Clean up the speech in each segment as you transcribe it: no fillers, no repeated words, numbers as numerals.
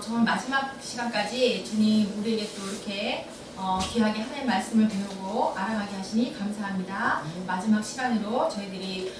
정말 마지막 시간까지 주님 우리에게 또 이렇게 귀하게 하나님의 말씀을 배우고 알아가게 하시니 감사합니다. 마지막 시간으로 저희들이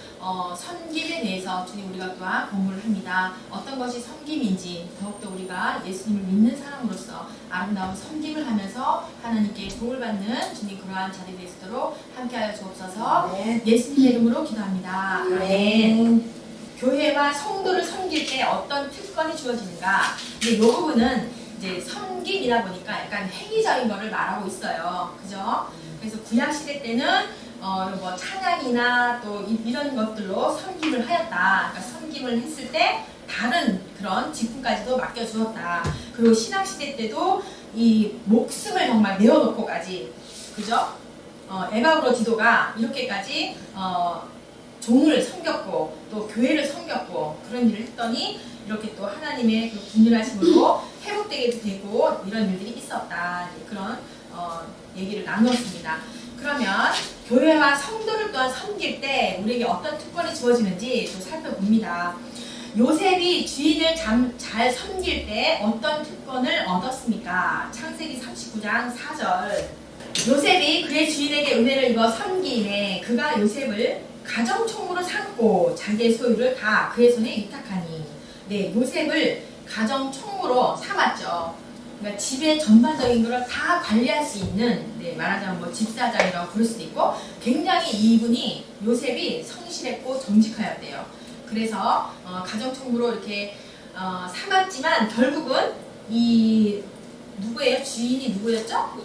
섬김에 대해서 주님 우리가 또한 공부를 합니다. 어떤 것이 섬김인지 더욱더 우리가 예수님을 믿는 사람으로서 아름다운 섬김을 하면서 하나님께 복을 받는 주님 그러한 자리에 있도록 함께하여 주옵소서. 예수님의 이름으로 기도합니다. 아멘. 교회와 성도를 섬길 때 어떤 특권이 주어지는가? 근데 이 부분은 이제 섬김이다 보니까 약간 행위적인 거를 말하고 있어요. 그죠? 그래서 구약시대 때는 뭐 찬양이나 또 이런 것들로 섬김을 하였다. 그러니까 섬김을 했을 때 다른 그런 직분까지도 맡겨주었다. 그리고 신학시대 때도 이 목숨을 정말 내어놓고까지, 그죠? 에바브로 디도가 이렇게까지 종을 섬겼고 또 교회를 섬겼고 그런 일을 했더니 이렇게 또 하나님의 그 분율하심으로 회복되게 되고 이런 일들이 있었다. 그런 얘기를 나누었습니다. 그러면 교회와 성도를 또한 섬길 때 우리에게 어떤 특권이 주어지는지 또 살펴봅니다. 요셉이 주인을 잘 섬길 때 어떤 특권을 얻었습니까? 창세기 39장 4절. 요셉이 그의 주인에게 은혜를 입어 섬기매 그가 요셉을 가정총무로 삼고 자기의 소유를 다 그의 손에 위탁하니. 네, 요셉을 가정총무로 삼았죠. 그러니까 집의 전반적인 것을 다 관리할 수 있는, 네, 말하자면 뭐 집사장이라고 부를 수도 있고, 굉장히 이분이 요셉이 성실했고 정직하였대요. 그래서 가정총무로 이렇게 삼았지만 결국은 이 누구예요? 주인이 누구였죠?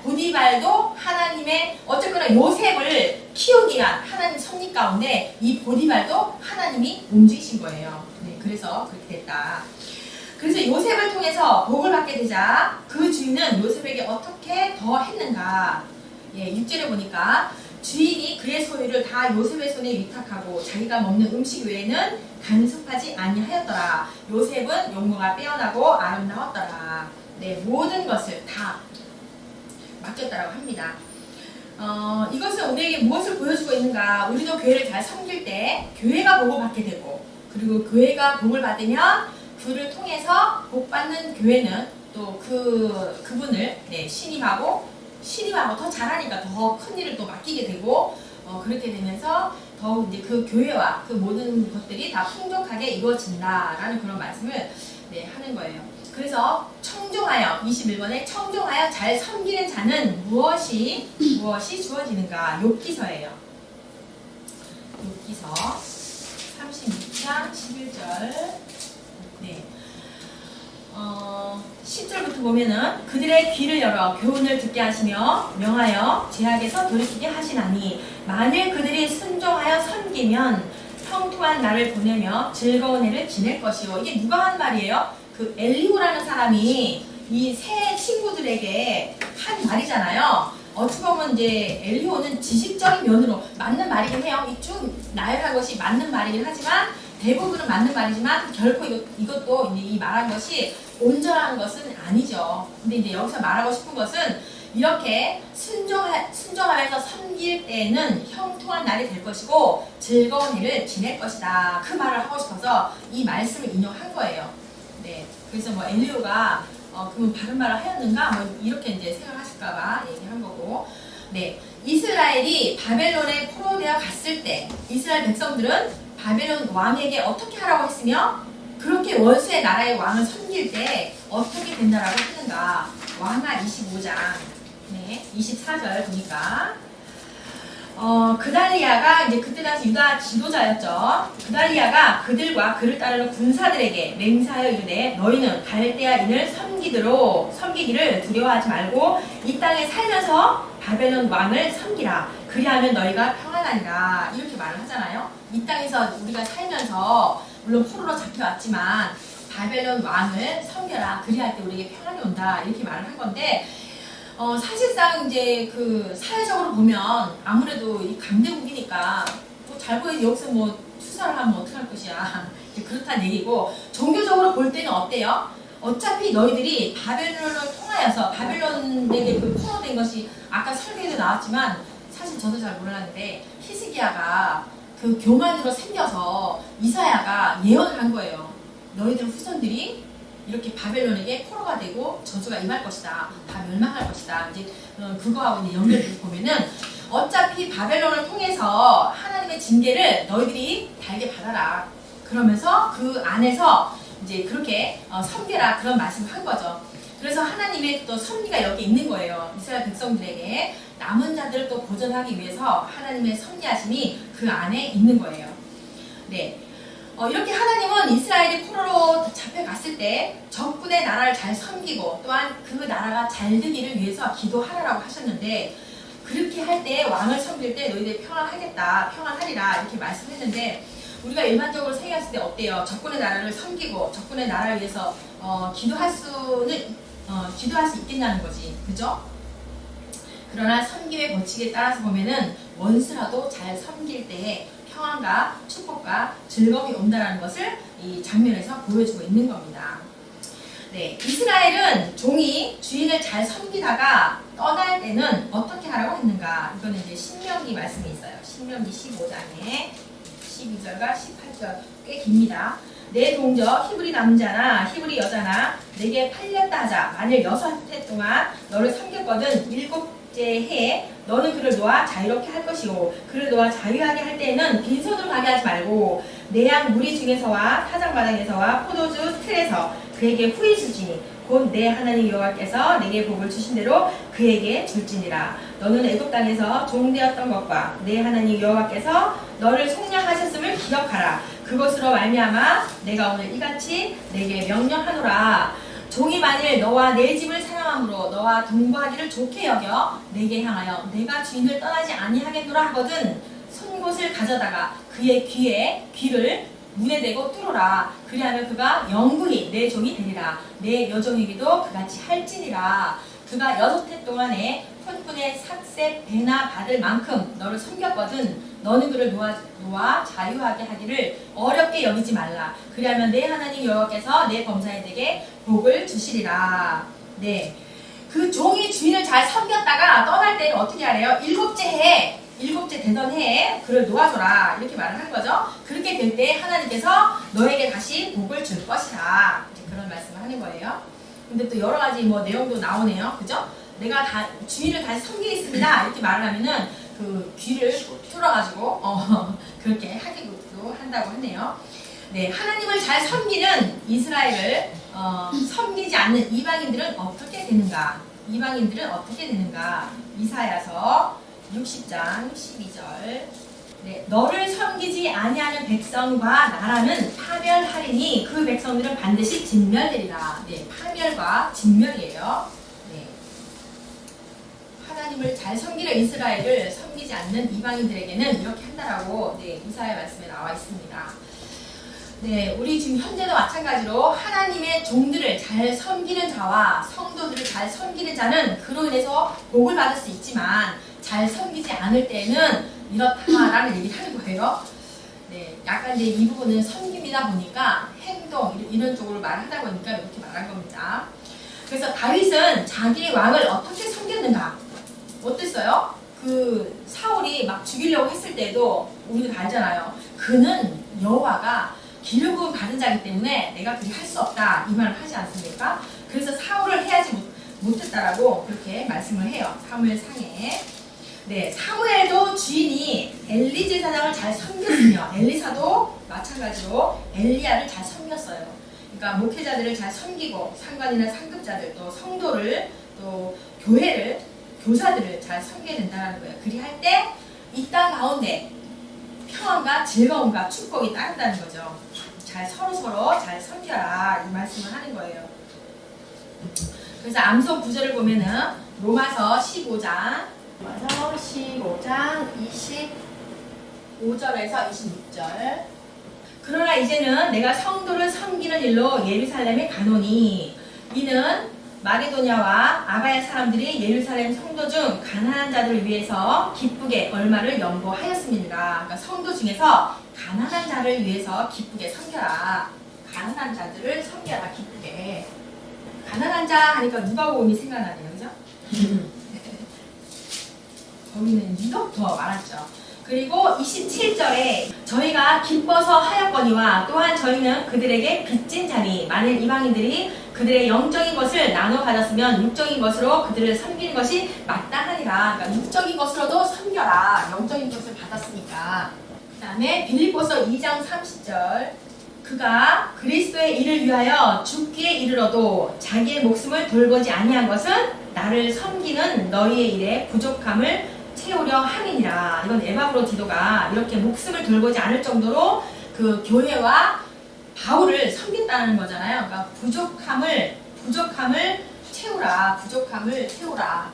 보디발도 하나님의 어쨌거나 요셉을 키우기 위한 하나님 섭리 가운데 이 보디발도 하나님이 움직이신 거예요. 네, 그래서 그렇게 됐다. 그래서 요셉을 통해서 복을 받게 되자 그 주인은 요셉에게 어떻게 더 했는가? 예, 6절에 보니까 주인이 그의 소유를 다 요셉의 손에 위탁하고 자기가 먹는 음식 외에는 간섭하지 아니하였더라. 요셉은 용모가 빼어나고 아름다웠더라. 네, 모든 것을 다 맡겼다라고 합니다. 이것은 우리에게 무엇을 보여주고 있는가? 우리도 교회를 잘 섬길 때 교회가 복을 받게 되고, 그리고 교회가 복을 받으면 그를 통해서 복 받는 교회는 또 그분을 신임하고 더 잘하니까 더 큰 일을 또 맡기게 되고, 그렇게 되면서 더욱 이제 그 교회와 그 모든 것들이 다 풍족하게 이루어진다라는 그런 말씀을 하는 거예요. 그래서 청종하여 21번에 청종하여 잘 섬기는 자는 무엇이 주어지는가? 욥기서예요. 욥기서 36장 11절. 네. 10절부터 보면은 그들의 귀를 열어 교훈을 듣게 하시며 명하여 죄악에서 돌이키게 하시나니 만일 그들이 순종하여 섬기면 형통한 날을 보내며 즐거운 해를 지낼 것이요. 이게 누가 한 말이에요? 그 엘리후라는 사람이 이 세 친구들에게 한 말이잖아요. 어떻게 보면 이제 엘리후는 지식적인 면으로 맞는 말이긴 해요. 이 쭉 나열한 것이 맞는 말이긴 하지만 대부분은 맞는 말이지만 결코 이것도 이제 이 말한 것이 온전한 것은 아니죠. 근데 이제 여기서 말하고 싶은 것은 이렇게 순종하면서 섬길 때는 형통한 날이 될 것이고 즐거운 해를 지낼 것이다. 그 말을 하고 싶어서 이 말씀을 인용한 거예요. 네, 그래서 뭐 엘리후가 그러면 바른 말을 하였는가? 뭐 이렇게 이제 생각하실까봐 얘기한 거고. 네, 이스라엘이 바벨론에 포로되어 갔을 때 이스라엘 백성들은 바벨론 왕에게 어떻게 하라고 했으며 그렇게 원수의 나라의 왕을 섬길 때 어떻게 된다라고 했는가? 왕하 25장 24절 보니까 그달리아가 이제 그때 당시 유다 지도자였죠. 그달리아가 그들과 그를 따르는 군사들에게 맹세하여 이르되 너희는 갈대아인을 섬기기를 두려워하지 말고 이 땅에 살면서 바벨론 왕을 섬기라. 그리하면 너희가 평안하리라. 이렇게 말을 하잖아요. 이 땅에서 우리가 살면서 물론 포로로 잡혀왔지만 바벨론 왕을 섬겨라. 그리할 때 우리에게 평안이 온다. 이렇게 말을 한 건데 사실상 이제 그 사회적으로 보면 아무래도 이 강대국이니까 뭐 잘못해서 여기서 뭐 수사를 하면 어떡할 것이야. 그렇다는 얘기고 종교적으로 볼 때는 어때요? 어차피 너희들이 바벨론을 통하여서 바벨론에게 그 포로된 것이 아까 설계에도 나왔지만 사실 저도 잘 몰랐는데 히스기야가 그 교만으로 생겨서 이사야가 예언을 한 거예요. 너희들 후손들이 이렇게 바벨론에게 포로가 되고 저주가 임할 것이다. 다 멸망할 것이다. 이제 그거하고 이제 연결해서 보면은 어차피 바벨론을 통해서 하나님의 징계를 너희들이 달게 받아라. 그러면서 그 안에서 이제 그렇게 섬겨라 그런 말씀을 한 거죠. 그래서 하나님의 또 섭리가 여기 있는 거예요. 이스라엘 백성들에게 남은 자들을 또 보존하기 위해서 하나님의 섭리하심이 그 안에 있는 거예요. 네. 이렇게 하나님은 이스라엘이 포로로 잡혀갔을 때 적군의 나라를 잘 섬기고 또한 그 나라가 잘 되기를 위해서 기도하라고 하셨는데 그렇게 할 때 왕을 섬길 때 너희들 평안하겠다, 평안하리라 이렇게 말씀했는데 우리가 일반적으로 생각했을 때 어때요? 적군의 나라를 섬기고 적군의 나라를 위해서 기도할 수 있겠냐는 거지, 그죠? 그러나 섬김의 법칙에 따라서 보면은 원수라도 잘 섬길 때에 평안과 축복과 즐거움이 온다는 것을 이 장면에서 보여주고 있는 겁니다. 네, 이스라엘은 종이 주인을 잘 섬기다가 떠날 때는 어떻게 하라고 했는가? 이거는 이제 신명기 말씀이 있어요. 신명기 15장에 12절과 18절 꽤 깁니다. 내 동저 히브리 남자나 히브리 여자나 내게 팔렸다 하자. 만일 6해 동안 너를 섬겼거든 7째 해에 너는 그를 놓아 자유롭게 할 것이고 그를 놓아 자유하게 할 때에는 빈손으로 가게 하지 말고 내 양 무리 중에서와 타작마당에서와 포도주 틀에서 그에게 후히 줄지니 곧 내 하나님 여호와께서 내게 복을 주신 대로 그에게 줄지니라. 너는 애굽 땅에서 종되었던 것과 내 하나님 여호와께서 너를 속량하셨음을 기억하라. 그것으로 말미암아 내가 오늘 이같이 내게 명령하노라. 종이 만일 너와 내 집을 사랑함으로 너와 동거하기를 좋게 여겨 내게 향하여 내가 주인을 떠나지 아니하겠노라 하거든 손곳을 가져다가 그의 귀를 문에 대고 뚫어라. 그리하면 그가 영구히 내 종이 되리라. 내 여종에게도 그같이 할지니라. 그가 6해 동안에 푼푼의 삭색 배나 받을 만큼 너를 섬겼거든 너는 그를 놓아 자유하게 하기를 어렵게 여기지 말라. 그리하면 내 하나님 여호와께서 내 범사에게 복을 주시리라. 네, 그 종이 주인을 잘 섬겼다가 떠날 때는 어떻게 하래요? 7째 되던 해에 그를 놓아줘라 이렇게 말을 한 거죠. 그렇게 될 때 하나님께서 너에게 다시 복을 줄 것이다 그런 말씀을 하는 거예요. 근데 또 여러 가지 뭐 내용도 나오네요, 그죠? 내가 주인을 다시 섬기겠습니다 이렇게 말을 하면은 그 귀를 뚫어가지고 그렇게 하기도 한다고 하네요. 네, 하나님을 잘 섬기는 이스라엘을 섬기지 않는 이방인들은 어떻게 되는가? 이사야서 60장 12절. 네, 너를 섬기지 아니하는 백성과 나라는 파멸하리니 그 백성들은 반드시 진멸되리라. 네, 파멸과 진멸이에요. 네. 하나님을 잘 섬기는 이스라엘을 섬기지 않는 이방인들에게는 이렇게 한다라고 이사야 말씀에 나와 있습니다. 네, 우리 지금 현재도 마찬가지로 하나님의 종들을 잘 섬기는 자와 성도들을 잘 섬기는 자는 그로 인해서 복을 받을 수 있지만 잘 섬기지 않을 때는 이렇다라는 얘기를 하는 거예요. 네, 약간 이제 이 부분은 섬김이다 보니까 행동 이런 쪽으로 말하다 보니까 이렇게 말한 겁니다. 그래서 다윗은 자기의 왕을 어떻게 섬겼는가? 어땠어요? 그 사울이 막 죽이려고 했을 때도 우리도 알잖아요. 그는 여호와가 기름 받은 자이기 때문에 내가 그리 할 수 없다 이 말을 하지 않습니까? 그래서 사울을 해야지 못했다라고 그렇게 말씀을 해요. 사무엘상에. 네, 사무엘도 주인이 엘리 제사장을 잘 섬겼으며 엘리사도 마찬가지로 엘리야를 잘 섬겼어요. 그러니까 목회자들을 잘 섬기고 상관이나 상급자들 또 성도를 또 교회를 교사들을 잘 섬겨야 된다는 거예요. 그리할 때 이 땅 가운데 평안과 즐거움과 축복이 따른다는 거죠. 잘 서로 잘 섬겨라 이 말씀을 하는 거예요. 그래서 암송 구절을 보면은 로마서 15장 25장 25절에서 26절. 그러나 이제는 내가 성도를 섬기는 일로 예루살렘에 가노니 이는 마게도냐와 아가야 사람들이 예루살렘 성도 중 가난한 자들을 위해서 기쁘게 얼마를 연보하였습니다. 그러니까 성도 중에서 가난한 자를 위해서 기쁘게 섬겨라. 가난한 자들을 섬겨라 기쁘게. 가난한 자 하니까 누가복음이 생각나네요, 그죠? 거기는 유독 더 많았죠. 그리고 27절에 저희가 기뻐서 하였거니와 또한 저희는 그들에게 빚진 자니 만일 이방인들이 그들의 영적인 것을 나눠 가졌으면 육적인 것으로 그들을 섬기는 것이 마땅하니라. 그러니까 육적인 것으로도 섬겨라. 영적인 것을 받았으니까. 그 다음에 빌립보서 2장 30절 그가 그리스도의 일을 위하여 죽기에 이르러도 자기의 목숨을 돌보지 아니한 것은 나를 섬기는 너희의 일에 부족함을 채우려 함이니라. 이건 에바브로디도가 이렇게 목숨을 돌보지 않을 정도로 그 교회와 바울을 섬긴다는 거잖아요. 그러니까 부족함을 채우라. 부족함을 채우라.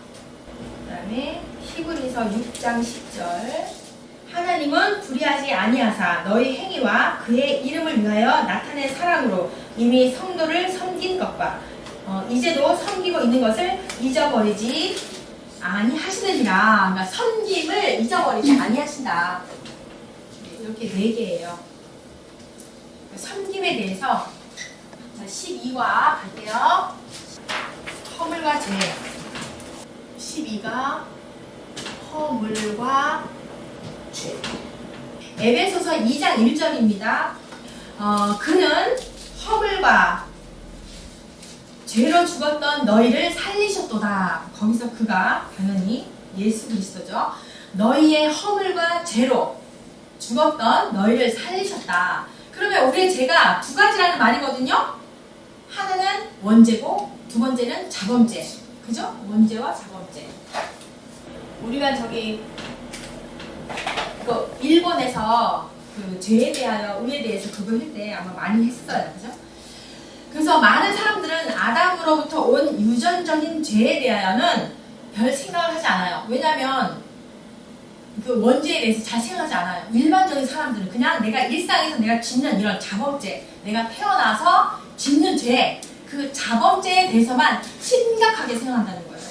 그 다음에 히브리서 6장 10절 하나님은 불의하지 아니하사 너희 행위와 그의 이름을 위하여 나타낸 사랑으로 이미 성도를 섬긴 것과 이제도 섬기고 있는 것을 잊어버리지 아니하시느니라. 그러니까 섬김을 잊어버리지 아니하신다. 이렇게 4개예요. 섬김에 대해서 12과 갈게요. 허물과 죄. 12가 허물과 죄. 에베소서 2장 1절입니다. 그는 허물과 죄로 죽었던 너희를 살리셨도다. 거기서 그가 당연히 예수 그리스도죠. 너희의 허물과 죄로 죽었던 너희를 살리셨다. 그러면 우리의 죄가 두 가지라는 말이거든요. 하나는 원죄고 두 번째는 자범죄. 그죠? 원죄와 자범죄. 우리가 저기 일본에서 그 죄에 대하여 의에 대해서 그거 할 때 아마 많이 했어요. 그죠? 그래서 많은 사람들은 아담으로부터 온 유전적인 죄에 대하여는 별 생각을 하지 않아요. 왜냐하면 그 원죄에 대해서 잘 생각하지 않아요. 일반적인 사람들은 그냥 내가 일상에서 내가 짓는 이런 자범죄, 내가 태어나서 짓는 죄, 그 자범죄에 대해서만 심각하게 생각한다는 거예요.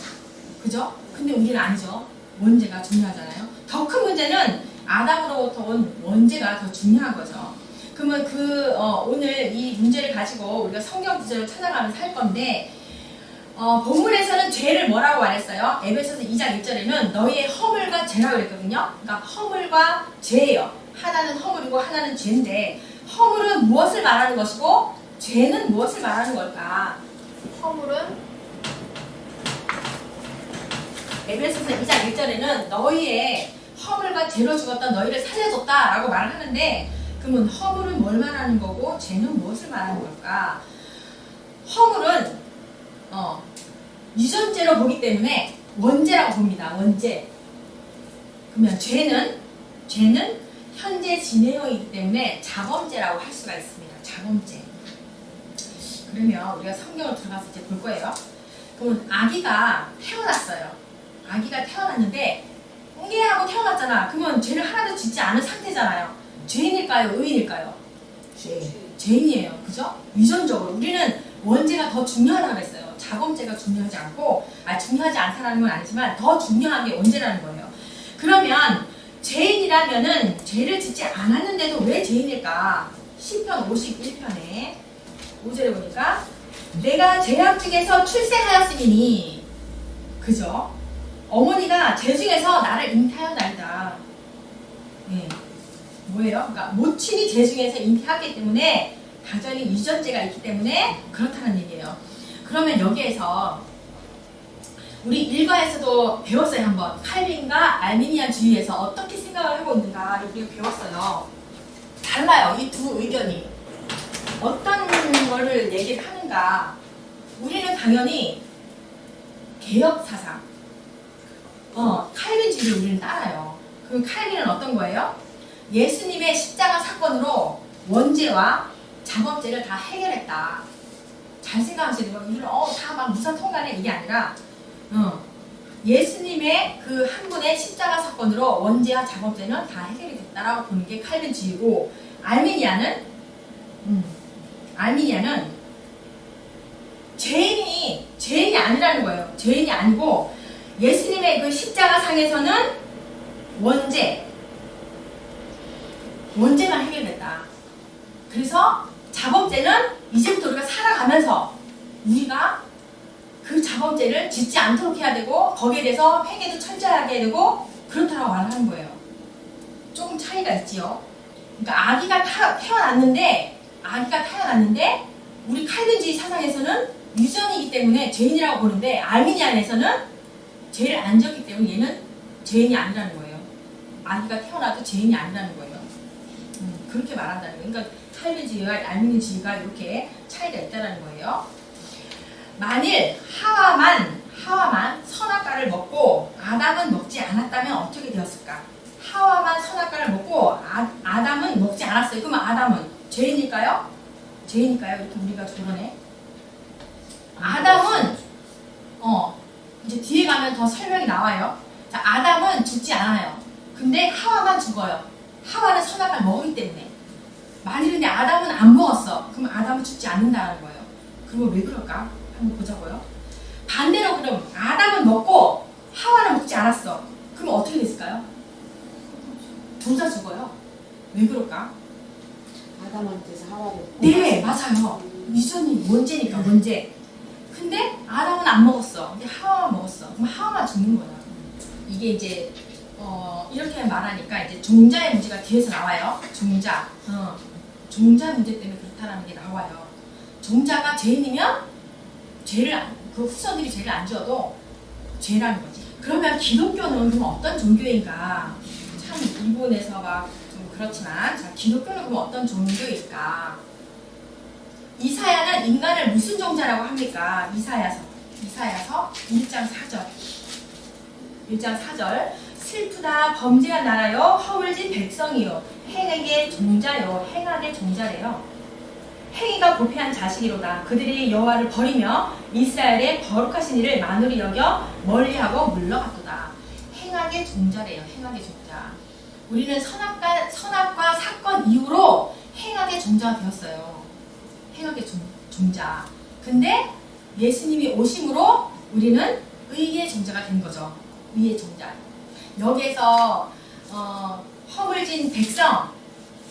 그죠? 근데 우리는 아니죠. 원죄가 중요하잖아요. 더 큰 문제는 아담으로부터 온 원죄가 더 중요한 거죠. 그러면 오늘 이 문제를 가지고 우리가 성경 구절을 찾아가면서 할 건데, 본문에서는 죄를 뭐라고 말했어요? 에베소서 2장 1절에는 너희의 허물과 죄라고 그랬거든요. 그러니까 허물과 죄예요. 하나는 허물이고 하나는 죄인데, 허물은 무엇을 말하는 것이고 죄는 무엇을 말하는 걸까? 허물은 에베소서 2장 1절에는 너희의 허물과 죄로 죽었던 너희를 살려줬다 라고 말을 하는데, 그러면 허물은 뭘 말하는 거고 죄는 무엇을 말하는 걸까? 허물은 유전죄로 보기 때문에 원죄라고 봅니다. 원죄. 그러면 죄는 현재 진행형이기 때문에 자범죄라고 할 수가 있습니다. 자범죄. 그러면 우리가 성경을 들어가서 이제 볼 거예요. 그러면 아기가 태어났어요. 아기가 태어났는데 웅개하고 태어났잖아. 그러면 죄를 하나도 짓지 않은 상태잖아요. 죄인일까요? 의인일까요? 죄인이에요. 그죠? 유전적으로. 우리는 원죄가 더 중요하다고 그랬어요. 자범죄가 중요하지 않고, 중요하지 않다는 건 아니지만 더 중요한 게 원죄라는 거예요. 그러면 죄인이라면은 죄를 짓지 않았는데도 왜 죄인일까? 시편 51편에 5절에 보니까 내가 죄악 중에서 출생하였으니, 그죠? 어머니가 죄 중에서 나를 잉태하였나이다. 네. 뭐예요? 그러니까 모친이 죄 중에서 잉태하기 때문에 당연히 유전죄가 있기 때문에 그렇다는 얘기예요. 그러면 여기에서 우리 일과에서도 배웠어요. 한번 칼빈과 알미니안주의에서 어떻게 생각을 하고 있는가 우리가 배웠어요. 달라요. 이 두 의견이 어떤 거를 얘기를 하는가. 우리는 당연히 개혁사상 칼빈주의를 우리는 따라요. 그럼 칼빈은 어떤 거예요? 예수님의 십자가 사건으로 원죄와 자범죄를 다 해결했다. 잘 생각하시는 거. 이걸 다 막 무사 통과네 이게 아니라 예수님의 그 한 분의 십자가 사건으로 원죄와 자범죄는 다 해결이 됐다라고 보는 게 칼빈주의고, 알미니아는 죄인이 아니라는 거예요. 죄인이 아니고 예수님의 그 십자가 상에서는 원죄만 해결됐다. 그래서 자범죄는 이제부터 우리가 살아가면서 우리가 그 자범죄를 짓지 않도록 해야 되고 거기에 대해서 회개도 철저하게 해야 되고 그렇다고 말하는 거예요. 조금 차이가 있지요. 그러니까 아기가 태어났는데 우리 칼빈주의 사상에서는 유전이기 때문에 죄인이라고 보는데 아르미니안에서는 죄를 안 지었기 때문에 얘는 죄인이 아니라는 거예요. 아기가 태어나도 죄인이 아니라는 거예요. 그렇게 말한다는 거예요. 그러니까 칼빈주의와 아르미니주의가 이렇게 차이가 있다는 거예요. 만일 하와만 선악과를 먹고 아담은 먹지 않았다면 어떻게 되었을까? 하와만 선악과를 먹고 아담은 먹지 않았어요. 그러면 아담은 죄인일까요? 죄인일까요? 이렇게 우리가 조론해. 아담은 이제 뒤에 가면 더 설명이 나와요. 자, 아담은 죽지 않아요. 근데 하와만 죽어요. 하와는 선악과를 먹었기 때문에. 만일 근데 아담은 안 먹었어. 그럼 아담은 죽지 않는다는 거예요. 그러면 왜 그럴까? 한번 보자고요. 반대로 그럼 아담은 먹고 하와는 먹지 않았어. 그럼 어떻게 됐을까요? 둘 다 죽어요. 왜 그럴까? 아담한테서 하와를. 네, 맞아요. 유전이 문제니까 문제. 근데 아담은 안 먹었어. 근데 하와만 먹었어. 그럼 하와만 죽는 거야. 이게 이제 이렇게 말하니까 이제 종자의 문제가 뒤에서 나와요. 종자. 종자 문제 때문에 그렇다는 게 나와요. 종자가 죄인이면 그 후손들이 죄를 안 지어도 죄라는 거지. 그러면 기독교는 그럼 어떤 종교인가? 참 일본에서 막 좀 그렇지만, 자, 기독교는 그럼 어떤 종교일까? 이사야는 인간을 무슨 종자라고 합니까? 이사야서 1장 4절. 1장 4절. 슬프다 범죄한 나라요 허물진 백성이요 행악의 종자요. 행악의 종자래요. 행위가 부패한 자식이로다. 그들이 여호와를 버리며 이스라엘의 거룩하신 이를 만으로 여겨 멀리하고 물러갔도다. 행악의 종자래요. 행악의 종자. 우리는 선악과 사건 이후로 행악의 종자가 되었어요. 행악의 종자. 근데 예수님이 오심으로 우리는 의의 종자가 된 거죠. 의의 종자. 여기에서 허물진 백성,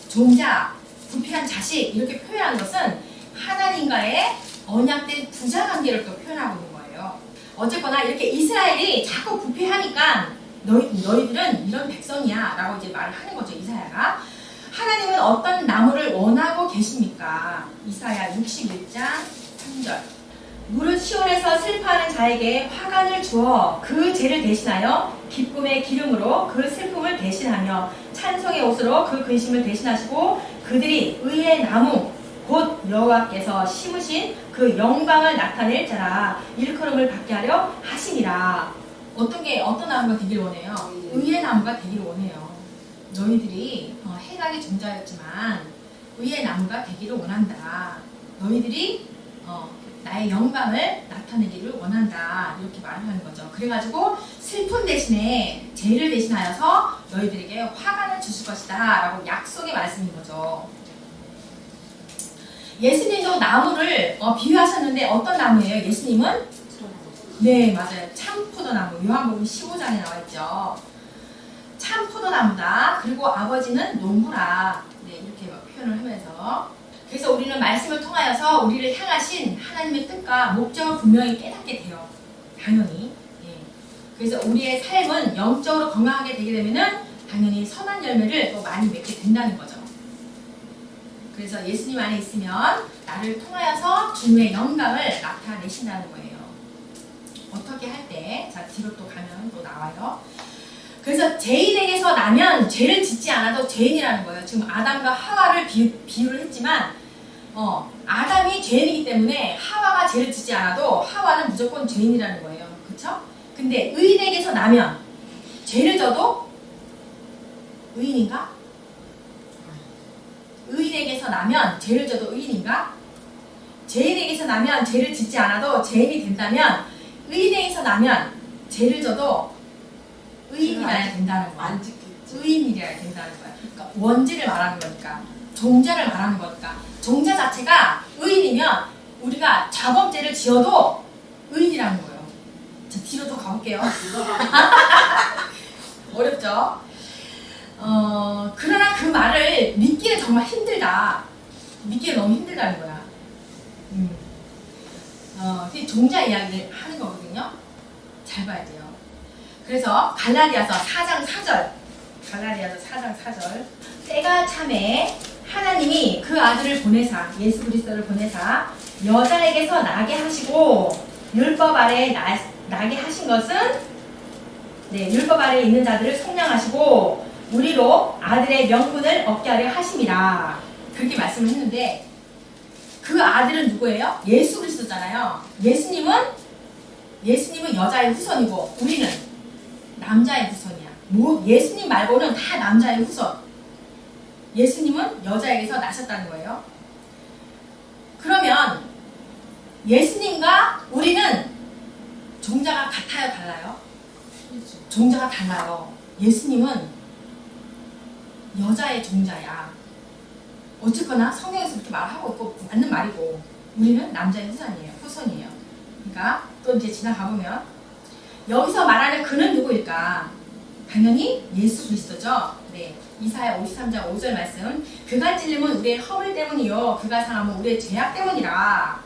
종자, 부패한 자식 이렇게 표현한 것은 하나님과의 언약된 부자관계를 또 표현하고 있는 거예요. 어쨌거나 이렇게 이스라엘이 자꾸 부패하니까 너희들은 이런 백성이야 라고 이제 말을 하는 거죠. 이사야가. 하나님은 어떤 나무를 원하고 계십니까? 이사야 61장 3절. 무릇 시온에서 슬퍼하는 자에게 화관을 주어 그 죄를 대신하여 기쁨의 기름으로 그 슬픔을 대신하며 찬송의 옷으로 그 근심을 대신하시고 그들이 의의 나무 곧 여호와께서 심으신 그 영광을 나타낼 자라 일컬음을 받게 하려 하심이라. 어떤 나무가 되기를 원해요? 의의 나무가 되기를 원해요. 너희들이 행악의 종자였지만 의의 나무가 되기를 원한다. 너희들이 나의 영광을 나타내기를 원한다. 이렇게 말을 하는 거죠. 그래가지고 슬픔 대신에 죄를 대신하여서 너희들에게 화관을 주실 것이다 라고 약속의 말씀인 거죠. 예수님도 나무를 비유하셨는데 어떤 나무예요? 예수님은? 네, 맞아요. 참포도나무. 요한복음 15장에 나와 있죠. 참포도나무다. 그리고 아버지는 농부라. 네, 이렇게 표현을 하면서. 그래서 우리는 말씀을 통하여서 우리를 향하신 하나님의 뜻과 목적을 분명히 깨닫게 돼요. 당연히. 예. 그래서 우리의 삶은 영적으로 건강하게 되게 되면은 당연히 선한 열매를 또 많이 맺게 된다는 거죠. 그래서 예수님 안에 있으면 나를 통하여서 주의 영광을 나타내신다는 거예요. 어떻게 할 때, 자, 뒤로 또 가면 또 나와요. 그래서 죄인에게서 나면 죄를 짓지 않아도 죄인이라는 거예요. 지금 아담과 하와를 비유를 했지만 아담이 죄인이기 때문에 하와가 죄를 짓지 않아도 하와는 무조건 죄인이라는 거예요. 그렇죠? 근데 의인에게서 나면 죄를 져도 의인인가? 의인에게서 나면 죄를 져도 의인인가? 죄인에게서 나면 죄를 짓지 않아도 죄인이 된다면 의인에게서 나면 죄를 져도 의인이라야 된다는 거야. 안 지켰지. 의인이라야 된다는 거야. 그러니까 원죄를 말하는 거니까. 종자를 말하는 거니까. 종자 자체가 의인이면 우리가 자범죄를 지어도 의인이라는 거예요. 자, 뒤로 더 가볼게요. 어렵죠? 그러나 그 말을 믿기는 정말 힘들다. 믿기는 너무 힘들다는 거야. 종자 이야기를 하는 거거든요. 잘 봐야 돼요. 그래서 갈라디아서 4장 4절 갈라디아서 4장 4절. 때가 참에 하나님이 그 아들을 보내사, 예수 그리스도를 보내사 여자에게서 나게 하시고 율법 아래 나게 하신 것은 율법 아래 있는 자들을 속량하시고 우리로 아들의 명분을 얻게 하려 하심이라. 그렇게 말씀을 했는데 그 아들은 누구예요? 예수 그리스도잖아요. 예수님은 여자의 후손이고 우리는 남자의 후손이야. 예수님 말고는 다 남자의 후손. 예수님은 여자에게서 나셨다는 거예요. 그러면 예수님과 우리는 종자가 같아요, 달라요? 종자가 달라요. 예수님은 여자의 종자야. 어쨌거나 성경에서 그렇게 말하고 있고 맞는 말이고 우리는 남자의 후손이에요. 그러니까 또 이제 지나가보면 여기서 말하는 그는 누구일까? 당연히 예수 그리스도죠. 네, 이사야 53장 5절 말씀. 그가 찔림은 우리의 허물 때문이요 그가 상함은 우리의 죄악 때문이라.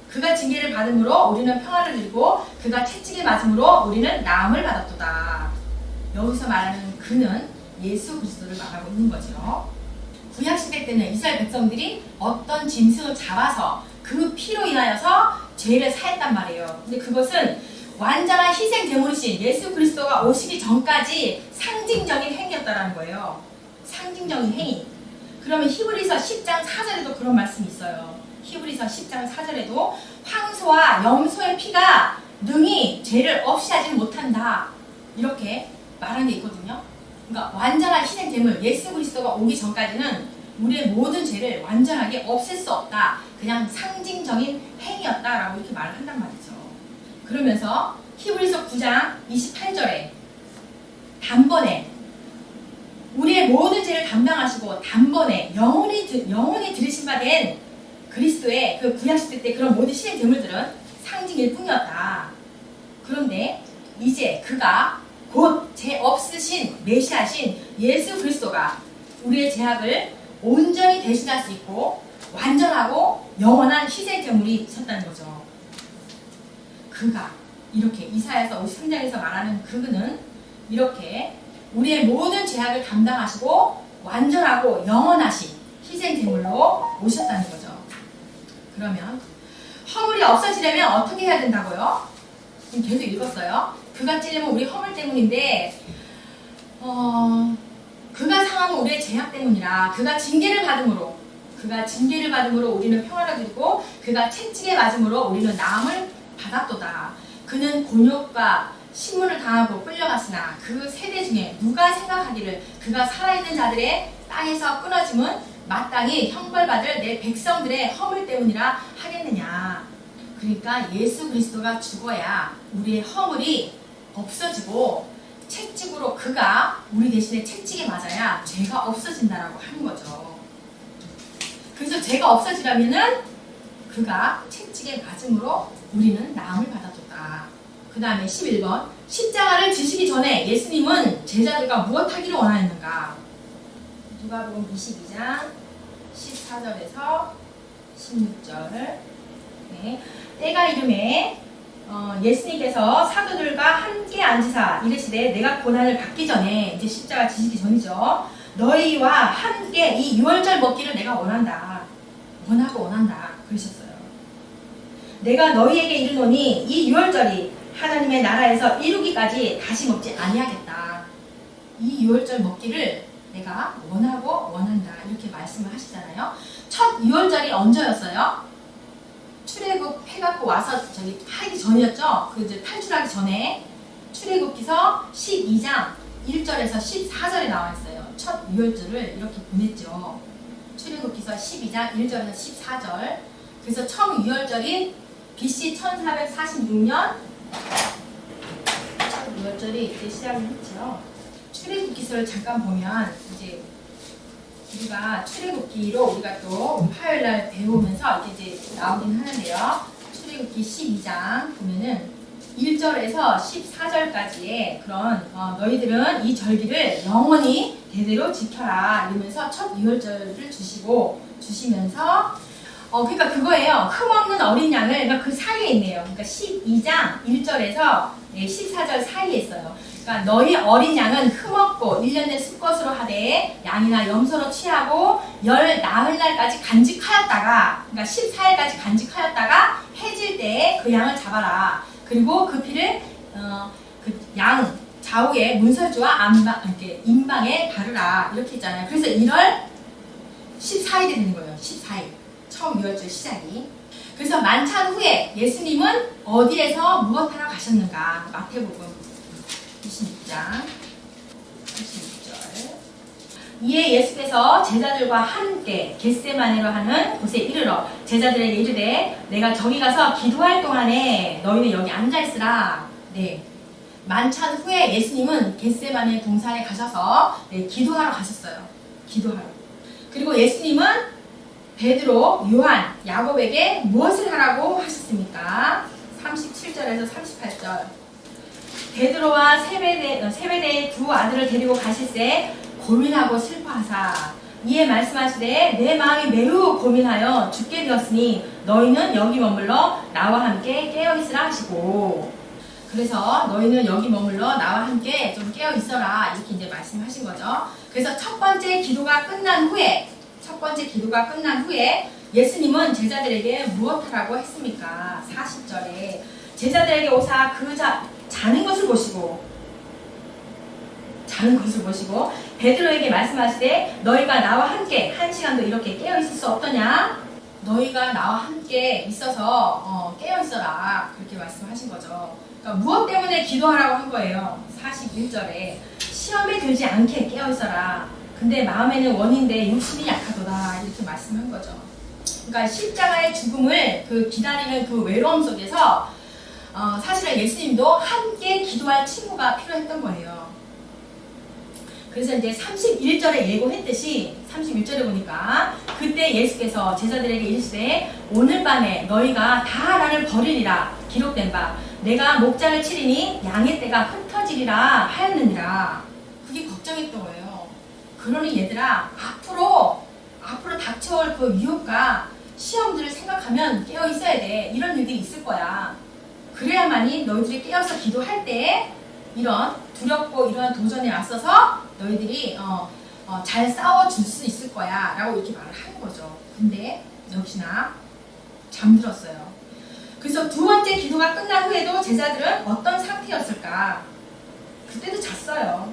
그가 징계를 받음으로 우리는 평안을 누리고 그가 채찍에 맞음으로 우리는 나음을 받았도다. 여기서 말하는 그는 예수 그리스도를 말하고 있는 거죠. 구약시대 때는 이스라엘 백성들이 어떤 짐승을 잡아서 그 피로 인하여서 죄를 사했단 말이에요. 근데 그것은 완전한 희생 제물이신 예수 그리스도가 오시기 전까지 상징적인 행위였다라는 거예요. 상징적인 행위. 그러면 히브리서 10장 4절에도 그런 말씀이 있어요. 히브리서 10장 4절에도 황소와 염소의 피가 능히 죄를 없이 하지 못한다. 이렇게 말한 게 있거든요. 그러니까 완전한 희생 제물 예수 그리스도가 오기 전까지는 우리의 모든 죄를 완전하게 없앨 수 없다. 그냥 상징적인 행위였다라고 이렇게 말을 한단 말이죠. 그러면서 히브리서 9장 28절에 단번에 우리의 모든 죄를 담당하시고 단번에 영원히 들으신 바 된 그리스도의 그 구약시대 때 그런 모든 희생 제물들은 상징일 뿐이었다. 그런데 이제 그가 곧 죄 없으신 메시아신 예수 그리스도가 우리의 죄악을 온전히 대신할 수 있고 완전하고 영원한 희생 제물이 셨다는 거죠. 그가 이렇게 이사야서 53장에서 말하는 그는 이렇게 우리의 모든 죄악을 담당하시고 완전하고 영원하신 희생 제물로 오셨다는 거죠. 그러면 허물이 없어지려면 어떻게 해야 된다고요? 지금 계속 읽었어요. 그가 찔리면 우리 허물 때문인데 그가 상하면 우리의 죄악 때문이라. 그가 징계를 받음으로 우리는 평안을 누리고 그가 채찍에 맞음으로 우리는 나음을 받았도다. 그는 곤욕과 신문을 당하고 끌려갔으나 그 세대 중에 누가 생각하기를 그가 살아있는 자들의 땅에서 끊어짐은 마땅히 형벌받을 내 백성들의 허물 때문이라 하겠느냐. 그러니까 예수 그리스도가 죽어야 우리의 허물이 없어지고 채찍으로 그가 우리 대신에 채찍에 맞아야 죄가 없어진다라고 하는 거죠. 그래서 죄가 없어지려면은 그가 채찍에 맞음으로 우리는 나음을 받았다. 그 다음에 11번 십자가를 지시기 전에 예수님은 제자들과 무엇 하기를 원하였는가? 누가복음 22장 14절에서 16절. 네. 때가 이름에 예수님께서 사도들과 함께 앉으사 이르시되 내가 고난을 받기 전에 이제 십자가 지시기 전이죠. 너희와 함께 이 유월절 먹기를 내가 원한다. 원한다. 그러셨어요. 내가 너희에게 이르노니 이 유월절이 하나님의 나라에서 이루기까지 다시 먹지 아니하겠다. 이 유월절 먹기를 내가 원한다. 이렇게 말씀을 하시잖아요. 첫 유월절이 언제였어요? 출애굽 해갖고 와서 하기 전이었죠. 그 이제 탈출하기 전에 출애굽기서 12장 1절에서 14절에 나와 있어요. 첫 유월절을 이렇게 보냈죠. 출애굽기서 12장 1절에서 14절. 그래서 처음 유월절이 BC 1446년 첫 유월절이 이제 시작을 했죠. 출애굽기서를 잠깐 보면 이제 우리가 출애굽기로 우리가 또 화요일날 배우면서 이제 나오긴 하는데요. 출애굽기 12장 보면은 1절에서 14절까지의 그런 너희들은 이 절기를 영원히 대대로 지켜라 이러면서 첫 유월절을 주시면서 그러니까 그거예요. 흠없는 어린 양을 그러니까 그 사이에 있네요. 그러니까 12장 1절에서 14절 사이에 있어요. 그러니까 너희 어린 양은 흠없고 1년 된 수컷으로 하되 양이나 염소로 취하고 열 나흘 날까지 간직하였다가 그러니까 14일까지 간직하였다가 해질 때에 그 양을 잡아라. 그리고 그 피를 그 양 좌우에 문설주와 임방에 바르라. 이렇게 있잖아요. 그래서 1월 14일이 되는 거예요. 14일. 처음 유월절 시작이. 그래서 만찬 후에 예수님은 어디에서 무엇하러 가셨는가? 마태복음 26장 26절. 이에 예수께서 제자들과 함께 겟세마네로 하는 곳에 이르러 제자들에게 이르되 내가 저기 가서 기도할 동안에 너희는 여기 앉아있으라. 네. 만찬 후에 예수님은 겟세마네 동산에 가셔서 기도하러 가셨어요. 기도하러. 그리고 예수님은 베드로, 요한, 야곱에게 무엇을 하라고 하셨습니까? 37절에서 38절. 베드로와 세베대의 두 아들을 데리고 가실새 고민하고 슬퍼하사 이에 말씀하시되 내 마음이 매우 고민하여 죽게 되었으니 너희는 여기 머물러 나와 함께 깨어있으라 하시고, 그래서 너희는 여기 머물러 나와 함께 좀 깨어있어라 이렇게 이제 말씀하신 거죠. 그래서 첫 번째 기도가 끝난 후에 예수님은 제자들에게 무엇하라고 했습니까? 40절에 제자들에게 오사 자는 것을 보시고 베드로에게 말씀하시되 너희가 나와 함께 한 시간도 이렇게 깨어있을 수 없더냐? 너희가 나와 함께 있어서 깨어있어라 그렇게 말씀하신 거죠. 그러니까 무엇 때문에 기도하라고 한 거예요? 41절에 시험에 들지 않게 깨어있어라. 근데 마음에는 원인데 육신이 약하도다 이렇게 말씀한 거죠. 그러니까 십자가의 죽음을 기다리는 그 외로움 속에서 사실은 예수님도 함께 기도할 친구가 필요했던 거예요. 그래서 이제 31절에 예고했듯이 31절에 보니까 그때 예수께서 제자들에게 이르시되 오늘 밤에 너희가 다 나를 버리리라 기록된 바 내가 목장을 치리니 양의 떼가 흩어지리라 하였느니라. 그게 걱정했던 거예요. 그러니 얘들아 앞으로 닥쳐올 그 유혹과 시험들을 생각하면 깨어 있어야 돼. 이런 일들이 있을 거야. 그래야만이 너희들이 깨어서 기도할 때 이런 두렵고 이런 도전에 맞서서 너희들이 잘 싸워줄 수 있을 거야 라고 이렇게 말을 하는 거죠. 근데 역시나 잠들었어요. 그래서 두 번째 기도가 끝난 후에도 제자들은 어떤 상태였을까? 그때도 잤어요.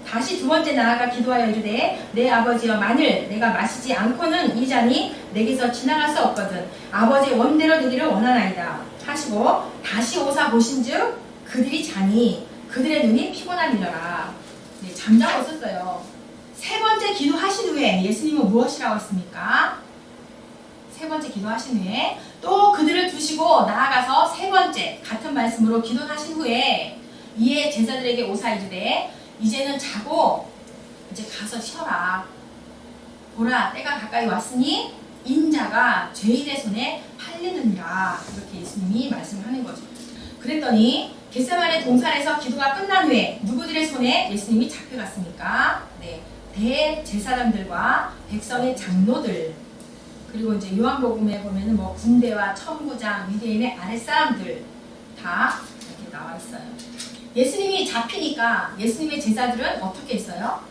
다시 두 번째 나아가 기도하여 이르되 내 아버지여 만일 내가 마시지 않고는 이 잔이 내게서 지나갈 수 없거든 아버지의 원대로 되기를 원하나이다 하시고 다시 오사 보신즉 그들이 자니 그들의 눈이 피곤함이더라. 네, 잠자고 있었어요. 세 번째 기도하신 후에 예수님은 무엇이라고 했습니까? 세 번째 기도하신 후에 또 그들을 두시고 나아가서 세 번째 같은 말씀으로 기도하신 후에 이에 제자들에게 오사 이르되 이제는 자고 이제 가서 쉬어라. 보라 때가 가까이 왔으니 인자가 죄인의 손에 팔리느니라. 이렇게 예수님이 말씀하는 거죠. 그랬더니 겟세마네 동산에서 기도가 끝난 후에 누구들의 손에 예수님이 잡혀갔습니까? 네, 대제사장들과 백성의 장로들 그리고 이제 요한복음에 보면은 뭐 군대와 천부장, 유대인의 아랫사람들 다 이렇게 나와 있어요. 예수님이 잡히니까 예수님의 제자들은 어떻게 했어요?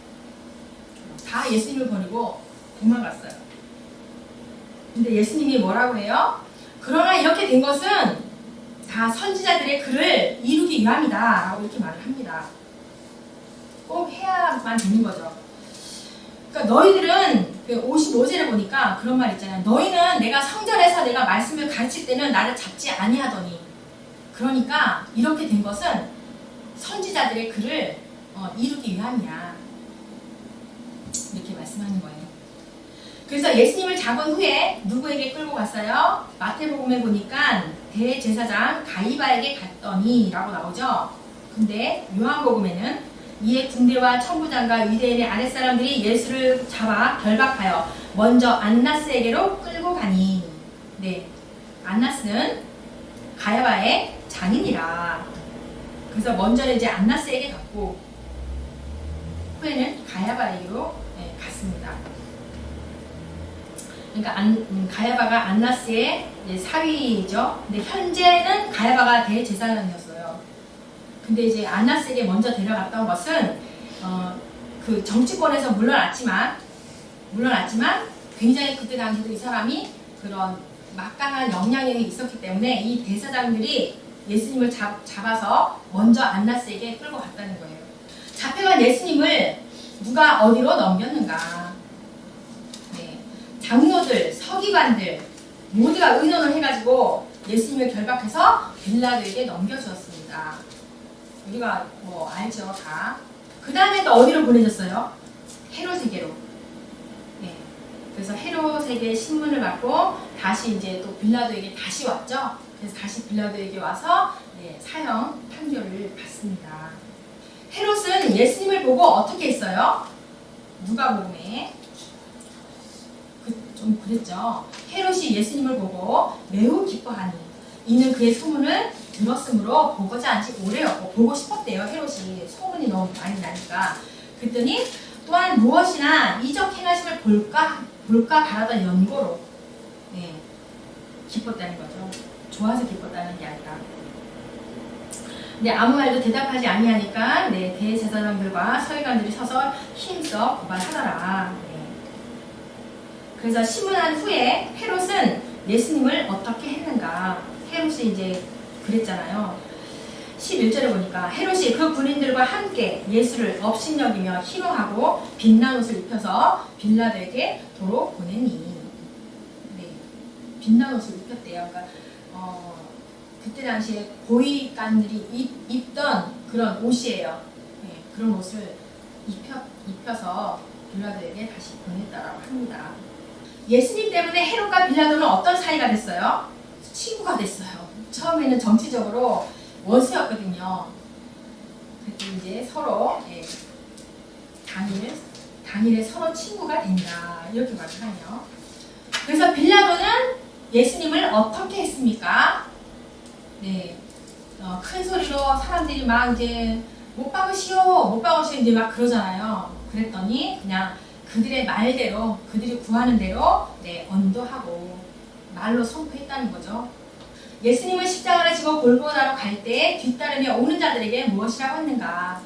다 예수님을 버리고 도망갔어요. 근데 예수님이 뭐라고 해요? 그러나 이렇게 된 것은 다 선지자들의 글을 이루기 위함이다 라고 이렇게 말을 합니다. 꼭 해야만 되는 거죠. 그러니까 너희들은 55절에 보니까 그런 말 있잖아요. 너희는 내가 성전에서 내가 말씀을 가르칠 때는 나를 잡지 아니하더니 그러니까 이렇게 된 것은 선지자들의 글을 이루기 위함이야. 이렇게 말씀하는 거예요. 그래서 예수님을 잡은 후에 누구에게 끌고 갔어요? 마태복음에 보니까 대제사장 가이바에게 갔더니 라고 나오죠. 근데 요한복음에는 이에 군대와 천부장과 유대인의 아랫사람들이 예수를 잡아 결박하여 먼저 안나스에게로 끌고 가니 네, 안나스는 가야바의 장인이라. 그래서 먼저는 이제 안나스에게 갔고 후에는 가야바에게로 갔습니다. 그러니까 가야바가 안나스의 사위죠. 근데 현재는 가야바가 대제사장이었어요. 근데 이제 안나스에게 먼저 데려갔던 것은 그 정치권에서 물러났지만 굉장히 그때 당시도 이 사람이 그런 막강한 영향력이 있었기 때문에 이 대사장들이 예수님을 잡아서 먼저 안나스에게 끌고 갔다는 거예요. 잡혀간 예수님을 누가 어디로 넘겼는가? 네. 장로들, 서기관들 모두가 의논을 해가지고 예수님을 결박해서 빌라도에게 넘겨주었습니다. 우리가 뭐 알죠, 다. 그 다음에 또 어디로 보내졌어요? 헤롯에게로. 네. 그래서 헤롯에게 신문을 받고 다시 이제 또 빌라도에게 다시 왔죠. 그래서 다시 빌라도에게 와서 네, 사형 판결을 받습니다. 헤롯은 예수님을 보고 어떻게 했어요? 누가복음에 좀 그랬죠. 헤롯이 예수님을 보고 매우 기뻐하니 이는 그의 소문을 들었으므로 보고자 한지 오래였고 보고 싶었대요. 헤롯이 소문이 너무 많이 나니까. 그랬더니 또한 무엇이나 이적 행하심을 볼까 바라던 연고로 네, 기뻤다는 거죠. 좋아서 기뻤다는 게 아니라. 근데 아무 말도 대답하지 아니하니까 네, 대제사장들과 서기관들이 서서 힘써 고발하더라. 네. 그래서 신문한 후에 헤롯은 예수님을 어떻게 했는가? 헤롯이 이제 그랬잖아요. 11절에 보니까 헤롯이 그 군인들과 함께 예수를 업신여기며 희롱하고 빛난 옷을 입혀서 빌라도에게 도로 보내니. 네, 빛난 옷을 입혔대요. 그러니까 그때 당시에 고위관들이 입던 그런 옷이에요. 네, 그런 옷을 입혀서 빌라도에게 다시 보냈다라고 합니다. 예수님 때문에 헤롯과 빌라도는 어떤 사이가 됐어요? 친구가 됐어요. 처음에는 정치적으로 원수였거든요. 그때 이제 서로 예, 당일에 서로 친구가 된다 이렇게 말을 하네요. 그래서 빌라도는 예수님을 어떻게 했습니까? 네, 큰 소리로 사람들이 막 이제 못 박으시오 이제 막 그러잖아요. 그랬더니 그냥 그들의 말대로 그들이 구하는 대로 네, 언도하고 말로 선포했다는 거죠. 예수님을 십자가를 지고 골고다로 갈 때 뒤따르며 오는 자들에게 무엇이라고 했는가?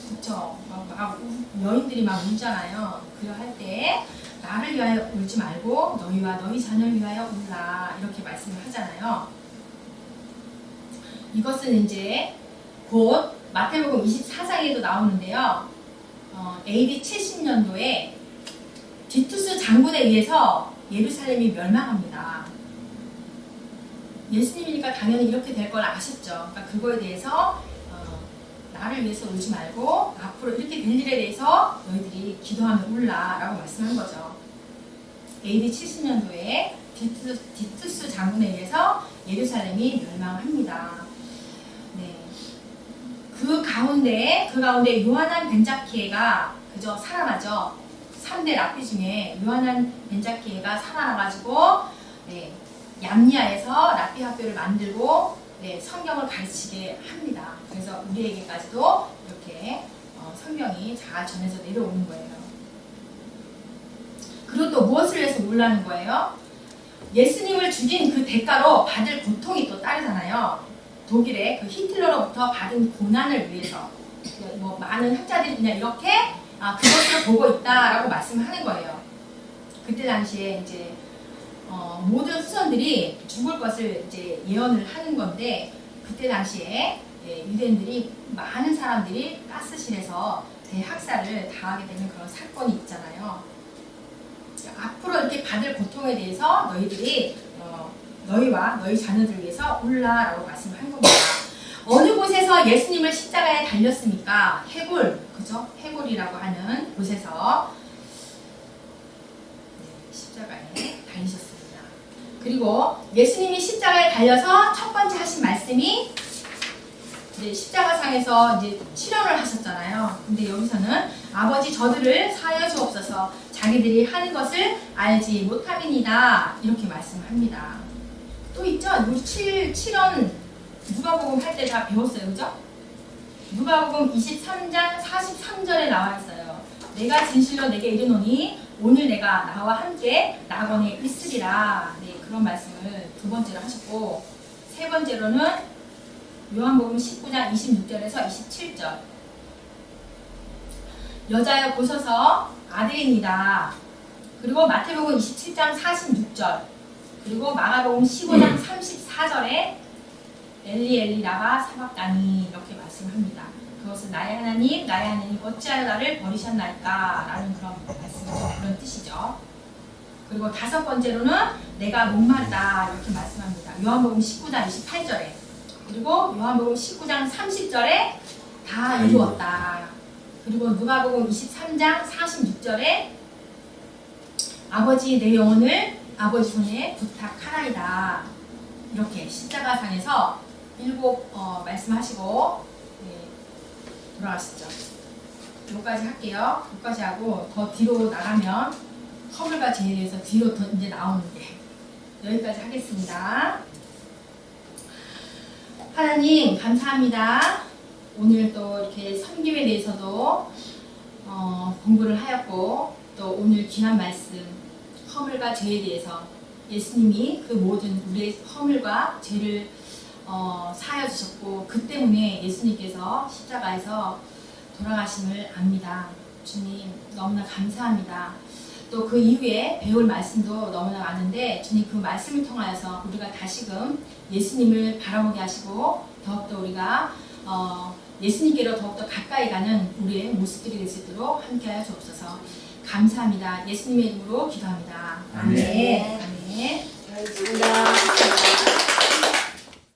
그쵸? 막 여인들이 막 울잖아요. 그럴 때 나를 위하여 울지 말고 너희와 너희 자녀를 위하여 울라 이렇게 말씀을 하잖아요. 이것은 이제 곧 마태복음 24장에도 나오는데요. AD 70년도에 디투스 장군에 의해서 예루살렘이 멸망합니다. 예수님이니까 당연히 이렇게 될 걸 아셨죠. 그러니까 그거에 대해서 나를 위해서 울지 말고 앞으로 이렇게 될 일에 대해서 너희들이 기도하며 울라 라고 말씀한 거죠. AD 70년도에 디투스 장군에 의해서 예루살렘이 멸망합니다. 네. 그 가운데 요하난 벤자키에가 그저 살아나죠. 3대 랍비 중에 요하난 벤자키에가 살아나가지고 네, 얌리아에서 랍비 학교를 만들고 네, 성경을 가르치게 합니다. 그래서 우리에게까지도 이렇게 성경이 잘 전해져 내려오는 거예요. 그리고 또 무엇을 위해서 울라는 거예요? 예수님을 죽인 그 대가로 받을 고통이 또 따르잖아요. 독일의 그 히틀러로부터 받은 고난을 위해서 뭐 많은 학자들이 그냥 이렇게 그것을 보고 있다라고 말씀하는 거예요. 그때 당시에 이제 모든 수선들이 죽을 것을 이제 예언을 하는 건데 그때 당시에 유대인들이 많은 사람들이 가스실에서 대학살을 당하게 되는 그런 사건이 있잖아요. 앞으로 이렇게 받을 고통에 대해서 너희들이 너희와 너희 자녀들을 위해서 울라라고 말씀한 겁니다. 어느 곳에서 예수님을 십자가에 달렸습니까? 해골, 그죠? 해골이라고 하는 곳에서 십자가에 달리셨습니다. 그리고 예수님이 십자가에 달려서 첫 번째 하신 말씀이 이제 십자가상에서 이제 치료를 하셨잖아요. 근데 여기서는 아버지 저들을 사하여 주옵소서 자기들이 하는 것을 알지 못함이니이다 이렇게 말씀합니다. 또 있죠? 우리 7원 누가복음 할 때 다 배웠어요. 그죠? 누가복음 23장 43절에 나와 있어요. 내가 진실로 내게 이르노니 오늘 내가 나와 함께 낙원에 있으리라. 네, 그런 말씀을 두 번째로 하셨고 세 번째로는 요한복음 19장 26절에서 27절. 여자여 보소서 아들입니다. 그리고 마태복음 27장 46절. 그리고 마가복음 15장 34절에 엘리 엘리 라바 사박다니 이렇게 말씀합니다. 그것은 나의 하나님 어찌하여 나를 버리셨나이까 라는 그런 말씀이죠. 그런 뜻이죠. 그리고 다섯 번째로는 내가 목마르다 이렇게 말씀합니다. 요한복음 19장 28절에 그리고 요한복음 19장 30절에 다 이루었다. 그리고 누가복음 23장 46절에 아버지 내 영혼을 아버지 손에 부탁하나이다. 이렇게 십자가상에서 일곱 말씀하시고 돌아가시죠. 여기까지 할게요. 여기까지 하고 더 뒤로 나가면 허물과 죄에 대해서 뒤로 더 이제 나오는데 여기까지 하겠습니다. 하나님 감사합니다. 오늘 또 이렇게 섬김에 대해서도 공부를 하였고 또 오늘 귀한 말씀 허물과 죄에 대해서 예수님이 그 모든 우리의 허물과 죄를 사하여 주셨고 그 때문에 예수님께서 십자가에서 돌아가심을 압니다. 주님 너무나 감사합니다. 또 그 이후에 배울 말씀도 너무나 많은데 주님 그 말씀을 통하여서 우리가 다시금 예수님을 바라보게 하시고 더욱더 우리가 예수님께로 더욱더 가까이 가는 우리의 모습들이 될 수 있도록 함께하여 주옵소서. 감사합니다. 예수님의 이름으로 기도합니다. 아멘. 아멘. 알겠습니다.